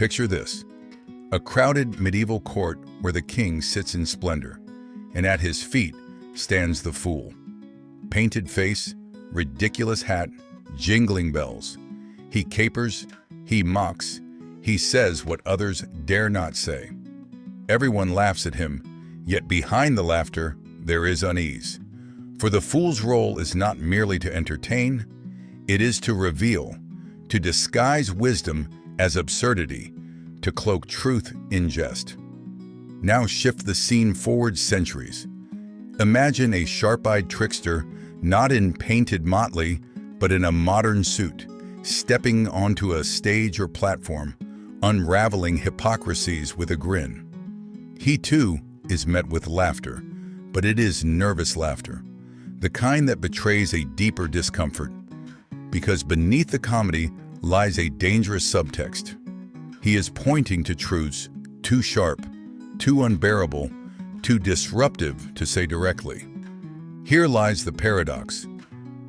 Picture this: a crowded medieval court where the king sits in splendor, and at his feet stands the fool. Painted face, ridiculous hat, jingling bells. He capers, he mocks, he says what others dare not say. Everyone laughs at him, yet behind the laughter there is unease. For the fool's role is not merely to entertain, it is to reveal, to disguise wisdom as absurdity, to cloak truth in jest. Now shift the scene forward centuries. Imagine a sharp-eyed trickster, not in painted motley, but in a modern suit, stepping onto a stage or platform, unraveling hypocrisies with a grin. He too is met with laughter, but it is nervous laughter, the kind that betrays a deeper discomfort, because beneath the comedy lies a dangerous subtext. He is pointing to truths too sharp, too unbearable, too disruptive to say directly. Here lies the paradox.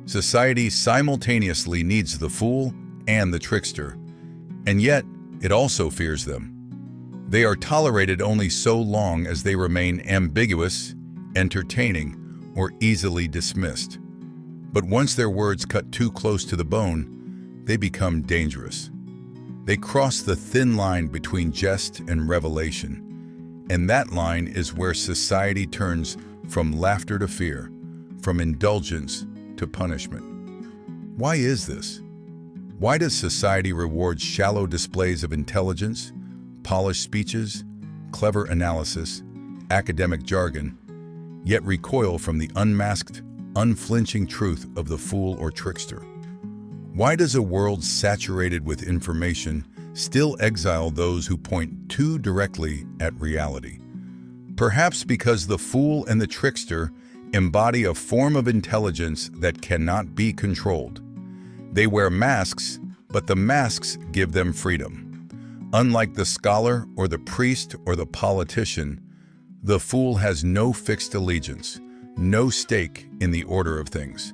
Society simultaneously needs the fool and the trickster, and yet it also fears them. They are tolerated only so long as they remain ambiguous, entertaining, or easily dismissed. But once their words cut too close to the bone, they become dangerous. They cross the thin line between jest and revelation, and that line is where society turns from laughter to fear, from indulgence to punishment. Why is this? Why does society reward shallow displays of intelligence, polished speeches, clever analysis, academic jargon, yet recoil from the unmasked, unflinching truth of the fool or trickster? Why does a world saturated with information still exile those who point too directly at reality? Perhaps because the fool and the trickster embody a form of intelligence that cannot be controlled. They wear masks, but the masks give them freedom. Unlike the scholar or the priest or the politician, the fool has no fixed allegiance, no stake in the order of things.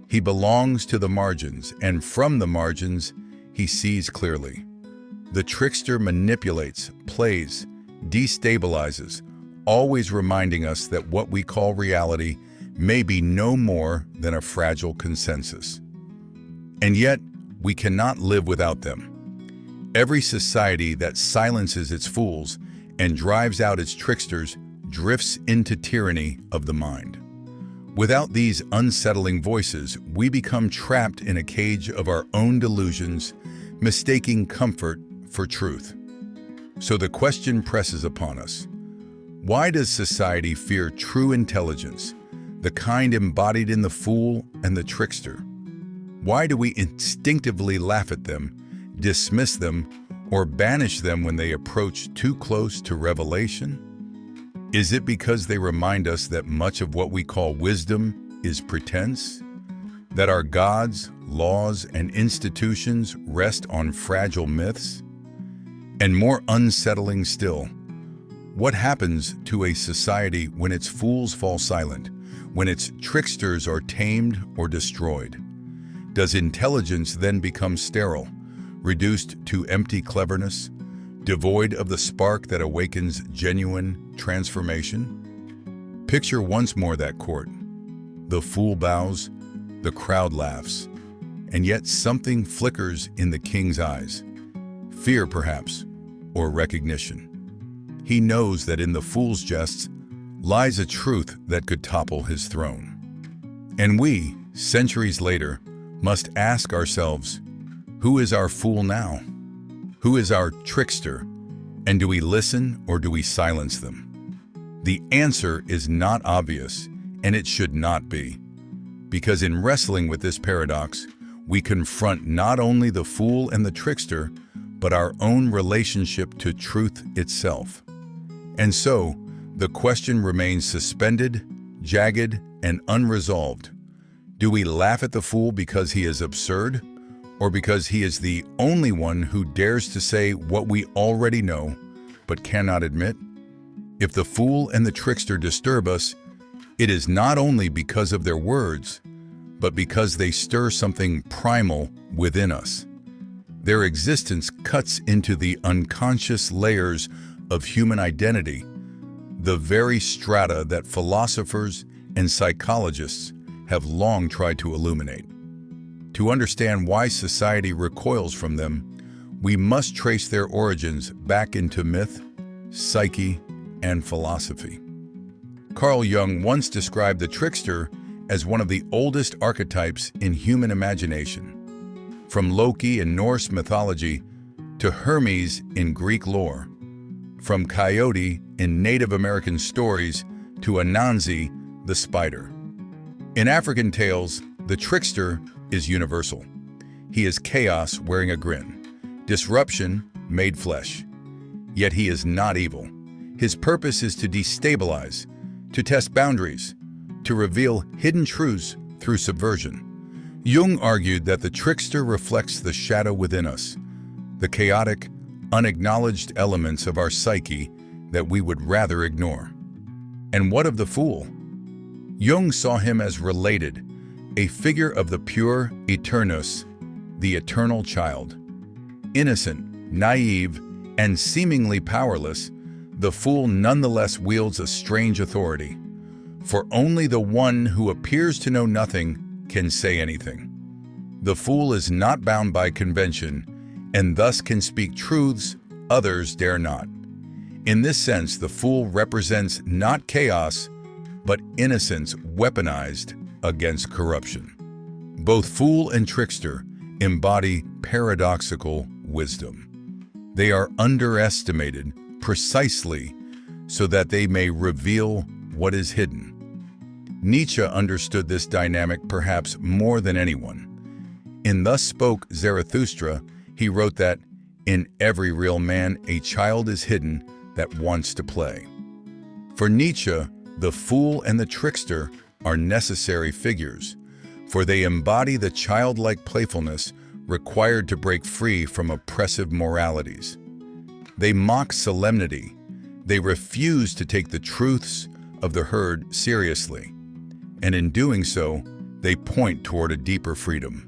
He belongs to the margins, and from the margins, he sees clearly. The trickster manipulates, plays, destabilizes, always reminding us that what we call reality may be no more than a fragile consensus. And yet, we cannot live without them. Every society that silences its fools and drives out its tricksters drifts into tyranny of the mind. Without these unsettling voices, we become trapped in a cage of our own delusions, mistaking comfort for truth. So the question presses upon us: why does society fear true intelligence, the kind embodied in the fool and the trickster? Why do we instinctively laugh at them, dismiss them, or banish them when they approach too close to revelation? Is it because they remind us that much of what we call wisdom is pretense? That our gods, laws, and institutions rest on fragile myths? And more unsettling still, what happens to a society when its fools fall silent, when its tricksters are tamed or destroyed? Does intelligence then become sterile, reduced to empty cleverness, devoid of the spark that awakens genuine transformation? Picture once more that court. The fool bows, the crowd laughs, and yet something flickers in the king's eyes. Fear, perhaps, or recognition. He knows that in the fool's jests lies a truth that could topple his throne. And we, centuries later, must ask ourselves, who is our fool now? Who is our trickster? And do we listen or do we silence them? The answer is not obvious, and it should not be. Because in wrestling with this paradox, we confront not only the fool and the trickster, but our own relationship to truth itself. And so, the question remains suspended, jagged, and unresolved. Do we laugh at the fool because he is absurd, or because he is the only one who dares to say what we already know, but cannot admit? If the fool and the trickster disturb us, it is not only because of their words, but because they stir something primal within us. Their existence cuts into the unconscious layers of human identity, the very strata that philosophers and psychologists have long tried to illuminate. To understand why society recoils from them, we must trace their origins back into myth, psyche, and philosophy. Carl Jung once described the trickster as one of the oldest archetypes in human imagination. From Loki in Norse mythology to Hermes in Greek lore, from Coyote in Native American stories to Anansi, the spider. In African tales, the trickster is universal. He is chaos wearing a grin, disruption made flesh. Yet he is not evil. His purpose is to destabilize, to test boundaries, to reveal hidden truths through subversion. Jung argued that the trickster reflects the shadow within us, the chaotic, unacknowledged elements of our psyche that we would rather ignore. And what of the fool? Jung saw him as related, a figure of the pure eternus, the eternal child. Innocent, naive, and seemingly powerless, the fool nonetheless wields a strange authority. For only the one who appears to know nothing can say anything. The fool is not bound by convention, and thus can speak truths others dare not. In this sense, the fool represents not chaos, but innocence weaponized against corruption. Both fool and trickster embody paradoxical wisdom. They are underestimated precisely so that they may reveal what is hidden. Nietzsche understood this dynamic perhaps more than anyone. In Thus Spoke Zarathustra, he wrote that, "In every real man, a child is hidden that wants to play." For Nietzsche, the fool and the trickster are necessary figures, for they embody the childlike playfulness required to break free from oppressive moralities. They mock solemnity. They refuse to take the truths of the herd seriously. And in doing so, they point toward a deeper freedom,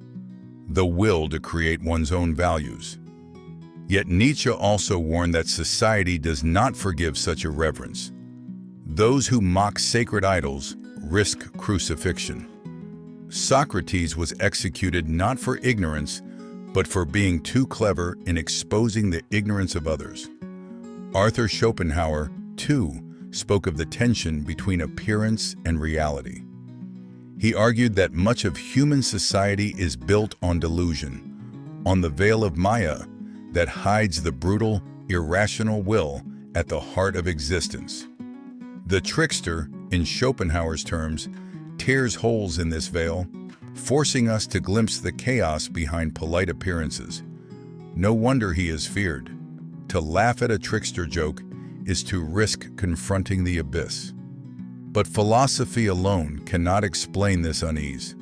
the will to create one's own values. Yet Nietzsche also warned that society does not forgive such irreverence. Those who mock sacred idols risk crucifixion. Socrates was executed not for ignorance, but for being too clever in exposing the ignorance of others. Arthur Schopenhauer, too, spoke of the tension between appearance and reality. He argued that much of human society is built on delusion, on the veil of Maya that hides the brutal, irrational will at the heart of existence. The trickster, in Schopenhauer's terms, tears holes in this veil, forcing us to glimpse the chaos behind polite appearances. No wonder he is feared. To laugh at a trickster joke is to risk confronting the abyss. But philosophy alone cannot explain this unease.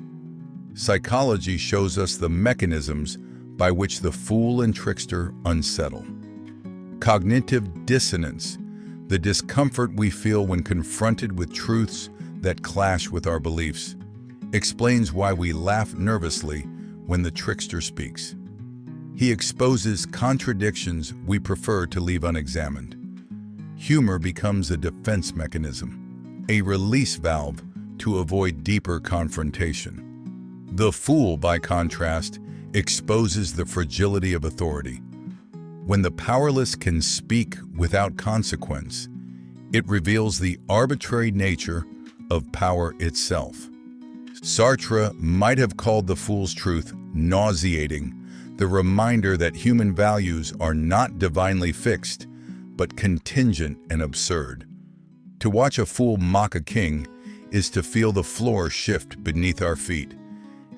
Psychology shows us the mechanisms by which the fool and trickster unsettle. Cognitive dissonance, the discomfort we feel when confronted with truths that clash with our beliefs, explains why we laugh nervously when the trickster speaks. He exposes contradictions we prefer to leave unexamined. Humor becomes a defense mechanism, a release valve to avoid deeper confrontation. The fool, by contrast, exposes the fragility of authority. When the powerless can speak without consequence, it reveals the arbitrary nature of power itself. Sartre might have called the fool's truth nauseating, the reminder that human values are not divinely fixed, but contingent and absurd. To watch a fool mock a king is to feel the floor shift beneath our feet,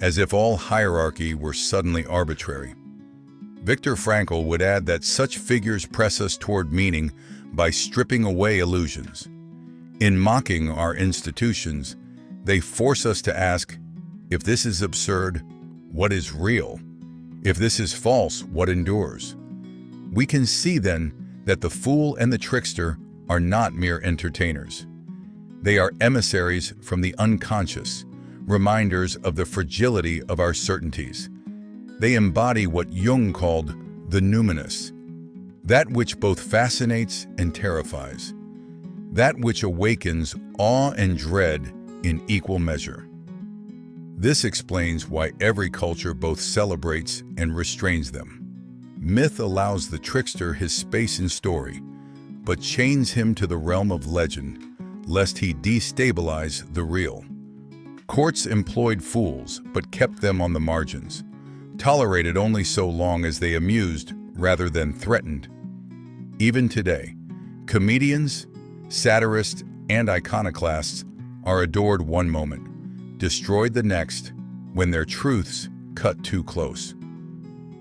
as if all hierarchy were suddenly arbitrary. Viktor Frankl would add that such figures press us toward meaning by stripping away illusions. In mocking our institutions, they force us to ask, if this is absurd, what is real? If this is false, what endures? We can see then that the fool and the trickster are not mere entertainers. They are emissaries from the unconscious, reminders of the fragility of our certainties. They embody what Jung called the numinous, that which both fascinates and terrifies, that which awakens awe and dread in equal measure. This explains why every culture both celebrates and restrains them. Myth allows the trickster his space in story, but chains him to the realm of legend, lest he destabilize the real. Courts employed fools, but kept them on the margins, tolerated only so long as they amused rather than threatened. Even today, comedians, satirists, and iconoclasts are adored one moment, destroyed the next when their truths cut too close.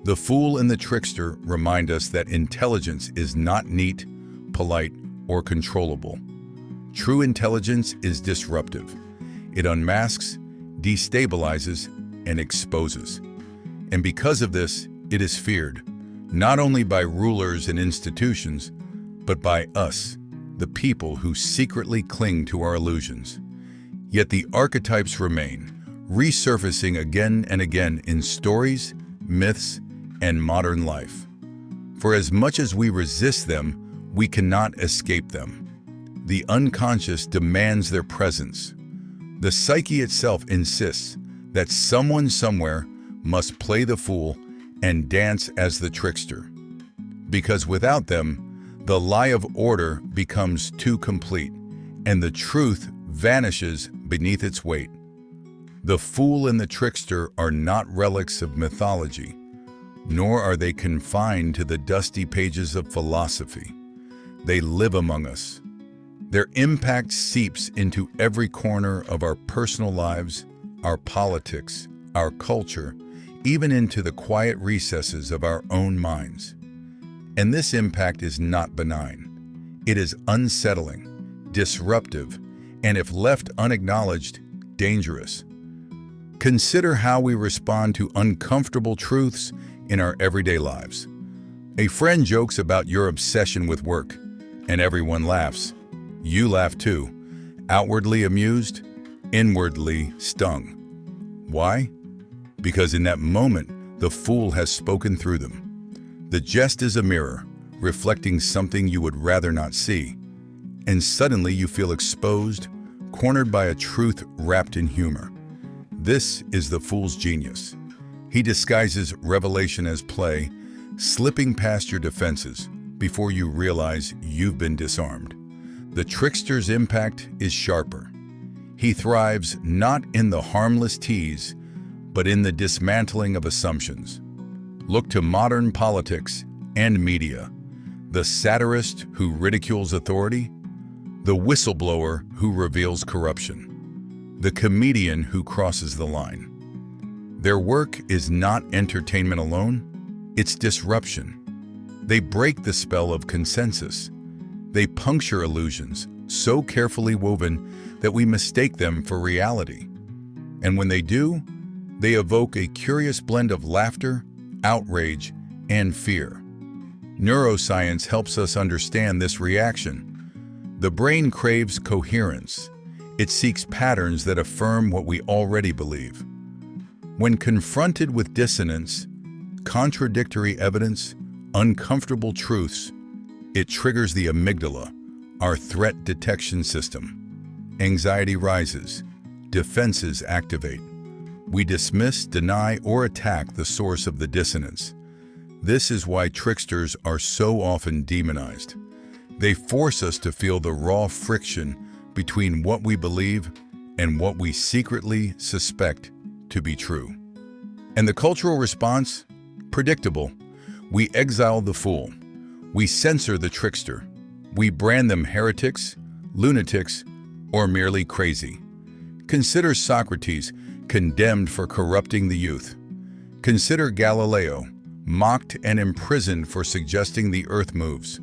The fool and the trickster remind us that intelligence is not neat, polite, or controllable. True intelligence is disruptive. It unmasks, destabilizes, and exposes. And because of this, it is feared, not only by rulers and institutions, but by us, the people who secretly cling to our illusions. Yet the archetypes remain, resurfacing again and again in stories, myths, and modern life. For as much as we resist them, we cannot escape them. The unconscious demands their presence. The psyche itself insists that someone somewhere must play the fool and dance as the trickster. Because without them, the lie of order becomes too complete, and the truth vanishes beneath its weight. The fool and the trickster are not relics of mythology, nor are they confined to the dusty pages of philosophy. They live among us. Their impact seeps into every corner of our personal lives, our politics, our culture, even into the quiet recesses of our own minds. And this impact is not benign. It is unsettling, disruptive, and if left unacknowledged, dangerous. Consider how we respond to uncomfortable truths in our everyday lives. A friend jokes about your obsession with work, and everyone laughs. You laugh too, outwardly amused, inwardly stung. Why? Because in that moment, the fool has spoken through them. The jest is a mirror, reflecting something you would rather not see. And suddenly you feel exposed, cornered by a truth wrapped in humor. This is the fool's genius. He disguises revelation as play, slipping past your defenses before you realize you've been disarmed. The trickster's impact is sharper. He thrives not in the harmless tease, but in the dismantling of assumptions. Look to modern politics and media. The satirist who ridicules authority, the whistleblower who reveals corruption, the comedian who crosses the line. Their work is not entertainment alone, it's disruption. They break the spell of consensus. They puncture illusions so carefully woven that we mistake them for reality. And when they do, they evoke a curious blend of laughter, outrage, and fear. Neuroscience helps us understand this reaction. The brain craves coherence. It seeks patterns that affirm what we already believe. When confronted with dissonance, contradictory evidence, uncomfortable truths, it triggers the amygdala, our threat detection system. Anxiety rises, defenses activate. We dismiss, deny, or attack the source of the dissonance. This is why tricksters are so often demonized. They force us to feel the raw friction between what we believe and what we secretly suspect to be true. And the cultural response? Predictable. We exile the fool. We censor the trickster. We brand them heretics, lunatics, or merely crazy. Consider Socrates, condemned for corrupting the youth. Consider Galileo, mocked and imprisoned for suggesting the earth moves.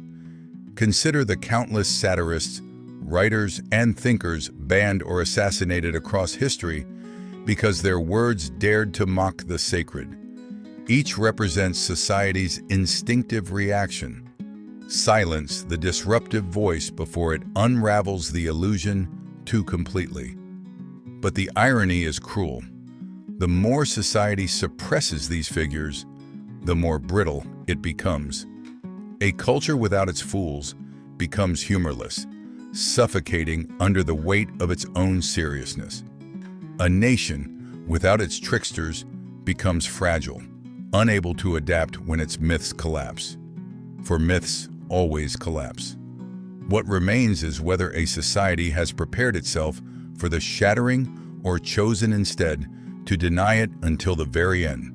Consider the countless satirists, writers, and thinkers banned or assassinated across history because their words dared to mock the sacred. Each represents society's instinctive reaction. Silence the disruptive voice before it unravels the illusion too completely. But the irony is cruel. The more society suppresses these figures, the more brittle it becomes. A culture without its fools becomes humorless, suffocating under the weight of its own seriousness. A nation without its tricksters becomes fragile, unable to adapt when its myths collapse. For myths always collapse. What remains is whether a society has prepared itself for the shattering or chosen instead to deny it until the very end.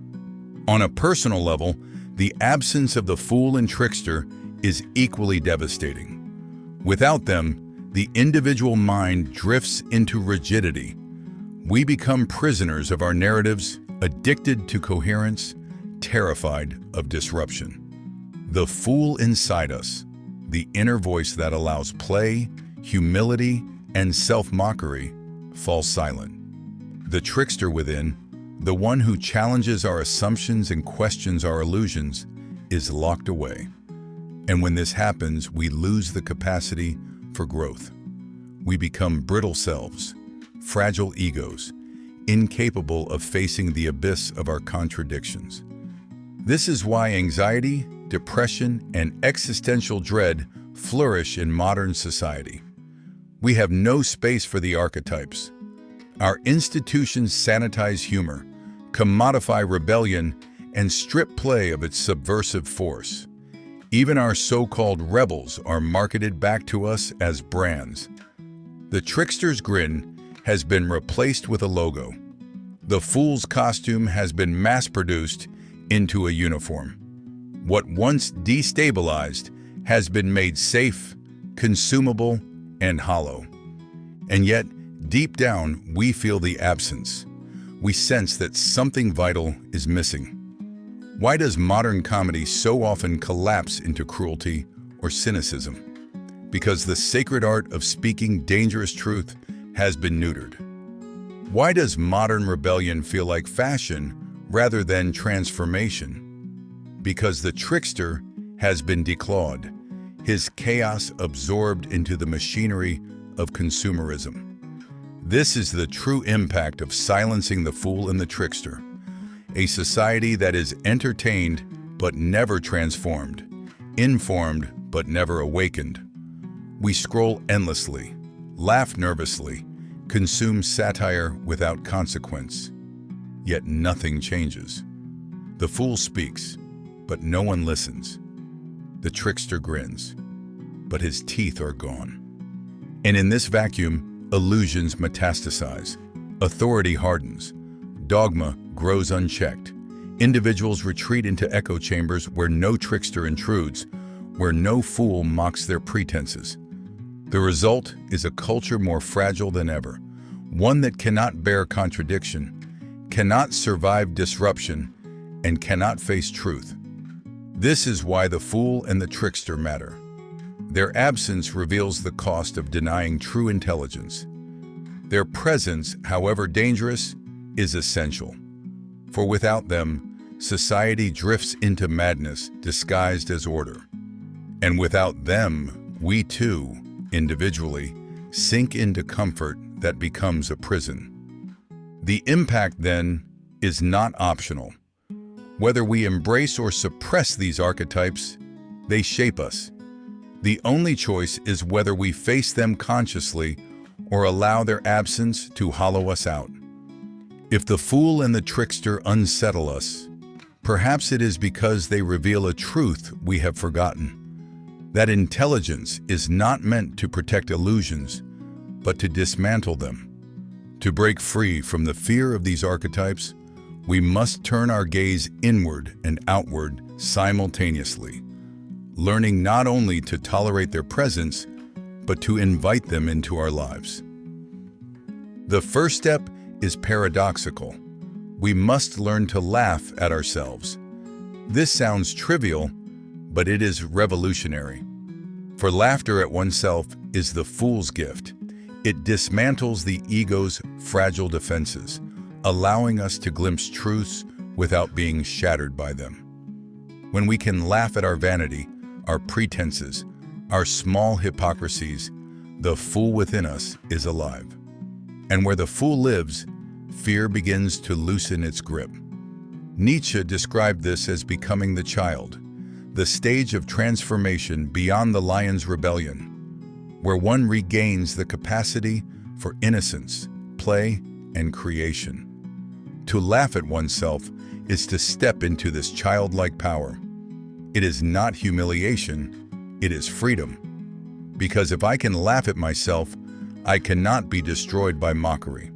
On a personal level, the absence of the fool and trickster is equally devastating. Without them, the individual mind drifts into rigidity. We become prisoners of our narratives, addicted to coherence, terrified of disruption. The fool inside us, the inner voice that allows play, humility, and self-mockery, falls silent. The trickster within, the one who challenges our assumptions and questions our illusions, is locked away. And when this happens, we lose the capacity for growth. We become brittle selves, fragile egos, incapable of facing the abyss of our contradictions. This is why anxiety, depression, and existential dread flourish in modern society. We have no space for the archetypes. Our institutions sanitize humor, commodify rebellion, and strip play of its subversive force. Even our so-called rebels are marketed back to us as brands. The trickster's grin has been replaced with a logo. The fool's costume has been mass-produced into a uniform. What once destabilized has been made safe, consumable, and hollow. And yet, deep down, we feel the absence. We sense that something vital is missing. Why does modern comedy so often collapse into cruelty or cynicism? Because the sacred art of speaking dangerous truth has been neutered. Why does modern rebellion feel like fashion rather than transformation? Because the trickster has been declawed, his chaos absorbed into the machinery of consumerism. This is the true impact of silencing the fool and the trickster, a society that is entertained but never transformed, informed but never awakened. We scroll endlessly, laugh nervously, consume satire without consequence, yet nothing changes. The fool speaks, but no one listens. The trickster grins, but his teeth are gone. And in this vacuum, illusions metastasize, authority hardens, dogma grows unchecked. Individuals retreat into echo chambers where no trickster intrudes, where no fool mocks their pretenses. The result is a culture more fragile than ever, one that cannot bear contradiction, cannot survive disruption, and cannot face truth. This is why the fool and the trickster matter. Their absence reveals the cost of denying true intelligence. Their presence, however dangerous, is essential. For without them, society drifts into madness disguised as order. And without them, we too, individually, sink into comfort that becomes a prison. The impact, then, is not optional. Whether we embrace or suppress these archetypes, they shape us. The only choice is whether we face them consciously or allow their absence to hollow us out. If the fool and the trickster unsettle us, perhaps it is because they reveal a truth we have forgotten. That intelligence is not meant to protect illusions, but to dismantle them. To break free from the fear of these archetypes, we must turn our gaze inward and outward simultaneously, learning not only to tolerate their presence, but to invite them into our lives. The first step is paradoxical. We must learn to laugh at ourselves. This sounds trivial, but it is revolutionary. For laughter at oneself is the fool's gift. It dismantles the ego's fragile defenses, allowing us to glimpse truths without being shattered by them. When we can laugh at our vanity, our pretenses, our small hypocrisies, the fool within us is alive. And where the fool lives, fear begins to loosen its grip. Nietzsche described this as becoming the child, the stage of transformation beyond the lion's rebellion, where one regains the capacity for innocence, play, and creation. To laugh at oneself is to step into this childlike power. It is not humiliation, it is freedom. Because if I can laugh at myself, I cannot be destroyed by mockery.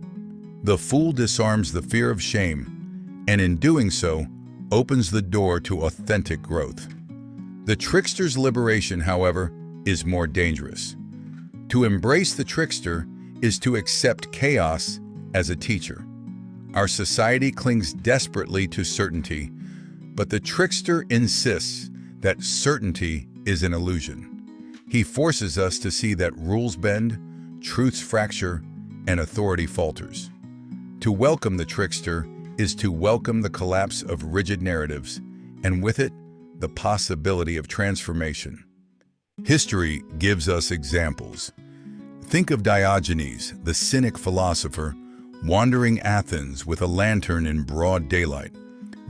The fool disarms the fear of shame, and in doing so, opens the door to authentic growth. The trickster's liberation, however, is more dangerous. To embrace the trickster is to accept chaos as a teacher. Our society clings desperately to certainty, but the trickster insists that certainty is an illusion. He forces us to see that rules bend, truths fracture, and authority falters. To welcome the trickster is to welcome the collapse of rigid narratives, and with it, the possibility of transformation. History gives us examples. Think of Diogenes, the cynic philosopher, wandering Athens with a lantern in broad daylight,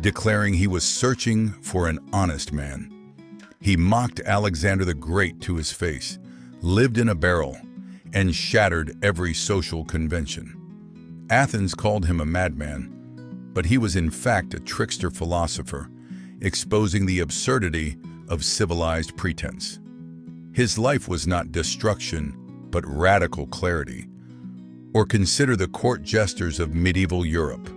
declaring he was searching for an honest man. He mocked Alexander the Great to his face, lived in a barrel, and shattered every social convention. Athens called him a madman, but he was in fact a trickster philosopher, exposing the absurdity of civilized pretense. His life was not destruction, but radical clarity. Or consider the court jesters of medieval Europe.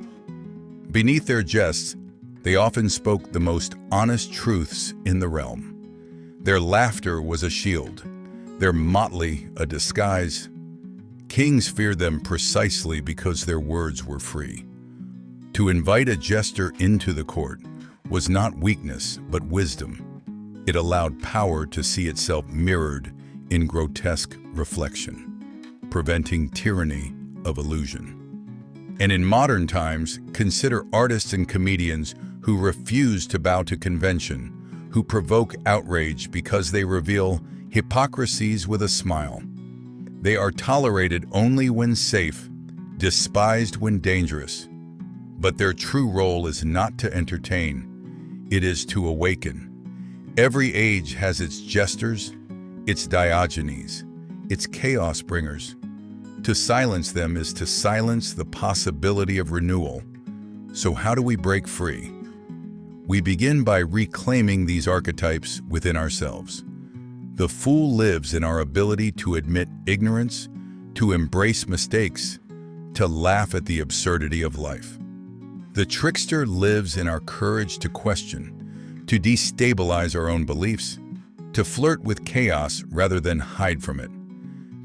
Beneath their jests, they often spoke the most honest truths in the realm. Their laughter was a shield, their motley a disguise. Kings feared them precisely because their words were free. To invite a jester into the court was not weakness, but wisdom. It allowed power to see itself mirrored in grotesque reflection, preventing tyranny of illusion. And in modern times, consider artists and comedians who refuse to bow to convention, who provoke outrage because they reveal hypocrisies with a smile. They are tolerated only when safe, despised when dangerous. But their true role is not to entertain, it is to awaken. Every age has its jesters, its Diogenes, its chaos bringers. To silence them is to silence the possibility of renewal. So how do we break free? We begin by reclaiming these archetypes within ourselves. The fool lives in our ability to admit ignorance, to embrace mistakes, to laugh at the absurdity of life. The trickster lives in our courage to question, to destabilize our own beliefs, to flirt with chaos rather than hide from it.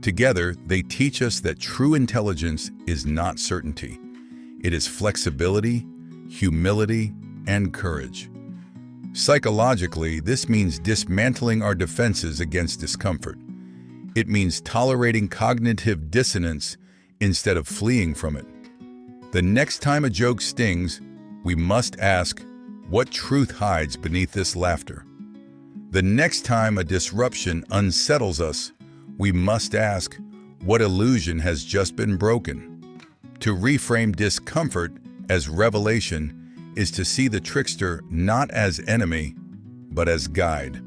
Together, they teach us that true intelligence is not certainty. It is flexibility, humility, and courage. Psychologically, this means dismantling our defenses against discomfort. It means tolerating cognitive dissonance instead of fleeing from it. The next time a joke stings, we must ask, what truth hides beneath this laughter? The next time a disruption unsettles us, we must ask, what illusion has just been broken? To reframe discomfort as revelation is to see the trickster not as enemy, but as guide.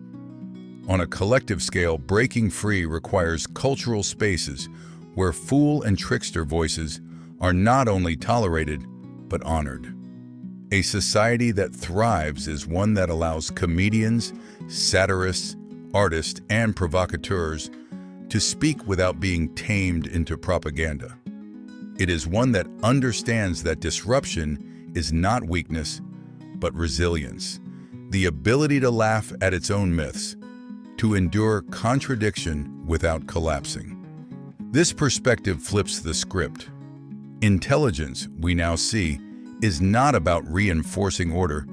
On a collective scale, breaking free requires cultural spaces where fool and trickster voices are not only tolerated, but honored. A society that thrives is one that allows comedians, satirists, artists, and provocateurs to speak without being tamed into propaganda. It is one that understands that disruption is not weakness, but resilience, the ability to laugh at its own myths, to endure contradiction without collapsing. This perspective flips the script. Intelligence, we now see, is not about reinforcing order,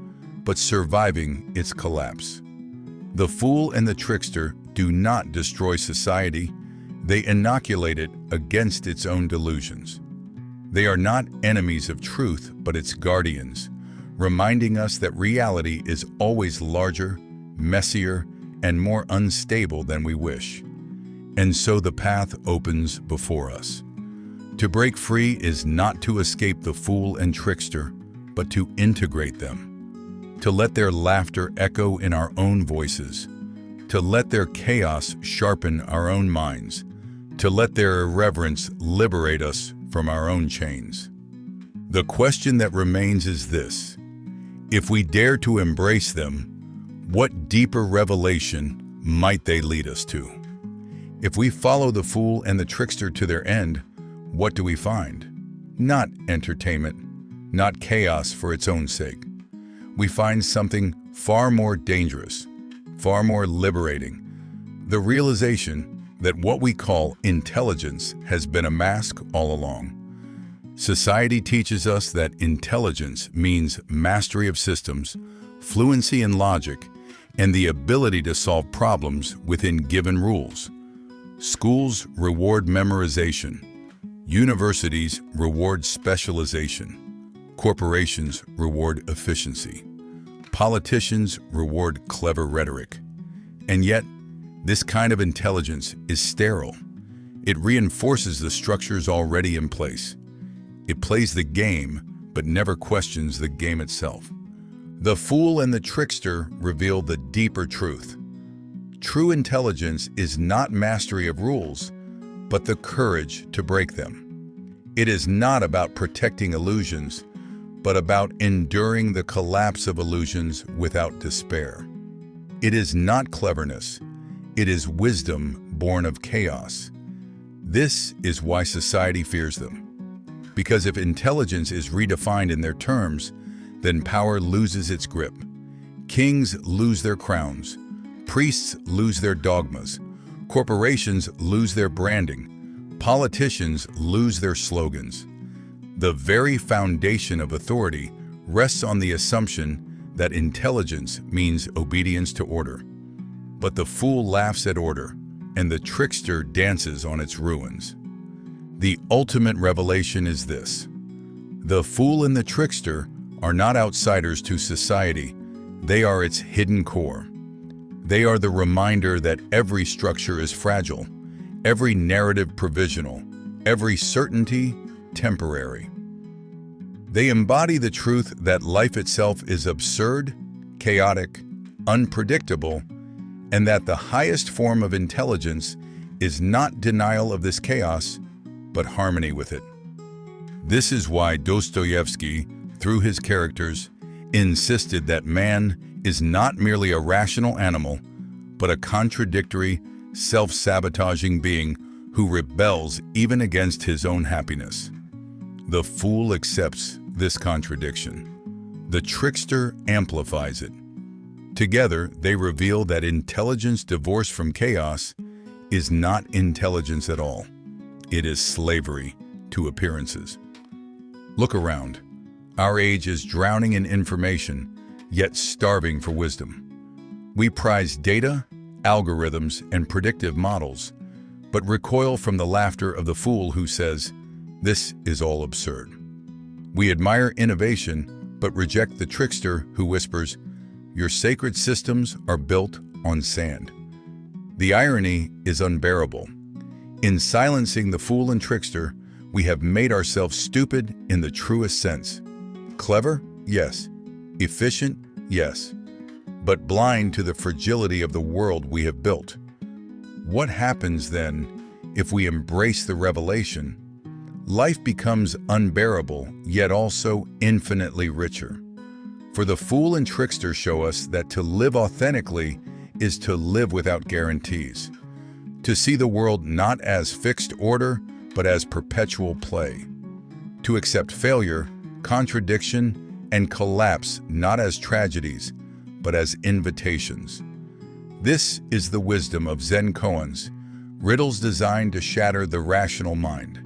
but surviving its collapse. The fool and the trickster do not destroy society, they inoculate it against its own delusions. They are not enemies of truth, but its guardians, reminding us that reality is always larger, messier, and more unstable than we wish. And so the path opens before us. To break free is not to escape the fool and trickster, but to integrate them, to let their laughter echo in our own voices, to let their chaos sharpen our own minds, to let their irreverence liberate us from our own chains. The question that remains is this: if we dare to embrace them, what deeper revelation might they lead us to? If we follow the fool and the trickster to their end, what do we find? Not entertainment, not chaos for its own sake. We find something far more dangerous, far more liberating: the realization that what we call intelligence has been a mask all along. Society teaches us that intelligence means mastery of systems, fluency in logic, and the ability to solve problems within given rules. Schools reward memorization. Universities reward specialization. Corporations reward efficiency. Politicians reward clever rhetoric. And yet, this kind of intelligence is sterile. It reinforces the structures already in place. It plays the game, but never questions the game itself. The fool and the trickster reveal the deeper truth. True intelligence is not mastery of rules, but the courage to break them. It is not about protecting illusions, but about enduring the collapse of illusions without despair. It is not cleverness, it is wisdom born of chaos. This is why society fears them. Because if intelligence is redefined in their terms, then power loses its grip. Kings lose their crowns. Priests lose their dogmas. Corporations lose their branding. Politicians lose their slogans. The very foundation of authority rests on the assumption that intelligence means obedience to order. But the fool laughs at order, and the trickster dances on its ruins. The ultimate revelation is this: the fool and the trickster are not outsiders to society, they are its hidden core. They are the reminder that every structure is fragile, every narrative provisional, every certainty temporary. They embody the truth that life itself is absurd, chaotic, unpredictable, and that the highest form of intelligence is not denial of this chaos, but harmony with it. This is why Dostoevsky, through his characters, insisted that man is not merely a rational animal, but a contradictory, self-sabotaging being who rebels even against his own happiness. The fool accepts this contradiction. The trickster amplifies it. Together, they reveal that intelligence divorced from chaos is not intelligence at all. It is slavery to appearances. Look around. Our age is drowning in information, yet starving for wisdom. We prize data, algorithms, and predictive models, but recoil from the laughter of the fool who says, "This is all absurd." We admire innovation, but reject the trickster who whispers, "Your sacred systems are built on sand." The irony is unbearable. In silencing the fool and trickster, we have made ourselves stupid in the truest sense. Clever? Yes. Efficient? Yes. But blind to the fragility of the world we have built. What happens then if we embrace the revelation? Life becomes unbearable, yet also infinitely richer. For the fool and trickster show us that to live authentically is to live without guarantees. To see the world not as fixed order, but as perpetual play. To accept failure, contradiction, and collapse not as tragedies, but as invitations. This is the wisdom of Zen koans, riddles designed to shatter the rational mind.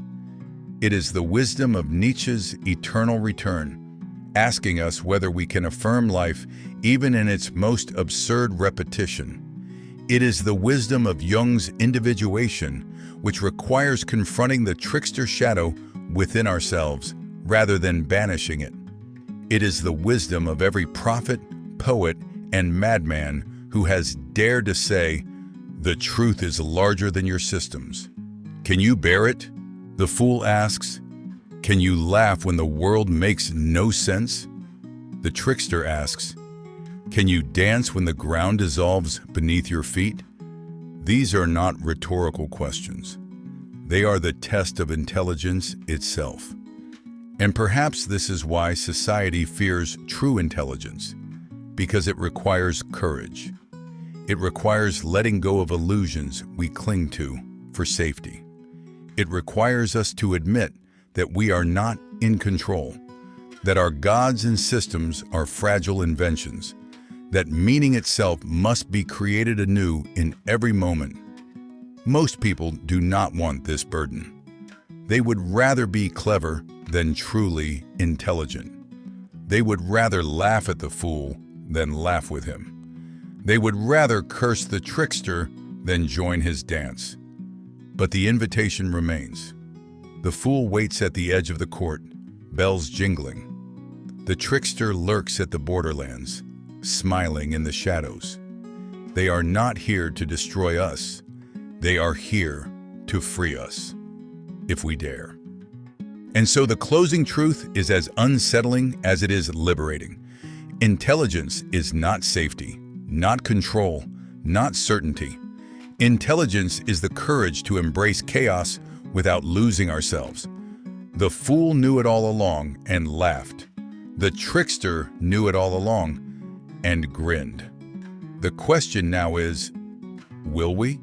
It is the wisdom of Nietzsche's eternal return, asking us whether we can affirm life even in its most absurd repetition. It is the wisdom of Jung's individuation, which requires confronting the trickster shadow within ourselves rather than banishing it. It is the wisdom of every prophet, poet, and madman who has dared to say, "The truth is larger than your systems." Can you bear it? The fool asks, "Can you laugh when the world makes no sense?" The trickster asks, "Can you dance when the ground dissolves beneath your feet?" These are not rhetorical questions. They are the test of intelligence itself. And perhaps this is why society fears true intelligence, because it requires courage. It requires letting go of illusions we cling to for safety. It requires us to admit that we are not in control, that our gods and systems are fragile inventions, that meaning itself must be created anew in every moment. Most people do not want this burden. They would rather be clever than truly intelligent. They would rather laugh at the fool than laugh with him. They would rather curse the trickster than join his dance. But the invitation remains. The fool waits at the edge of the court, bells jingling. The trickster lurks at the borderlands, smiling in the shadows. They are not here to destroy us. They are here to free us, if we dare. And so the closing truth is as unsettling as it is liberating. Intelligence is not safety, not control, not certainty. Intelligence is the courage to embrace chaos without losing ourselves. The fool knew it all along and laughed. The trickster knew it all along and grinned. The question now is, will we?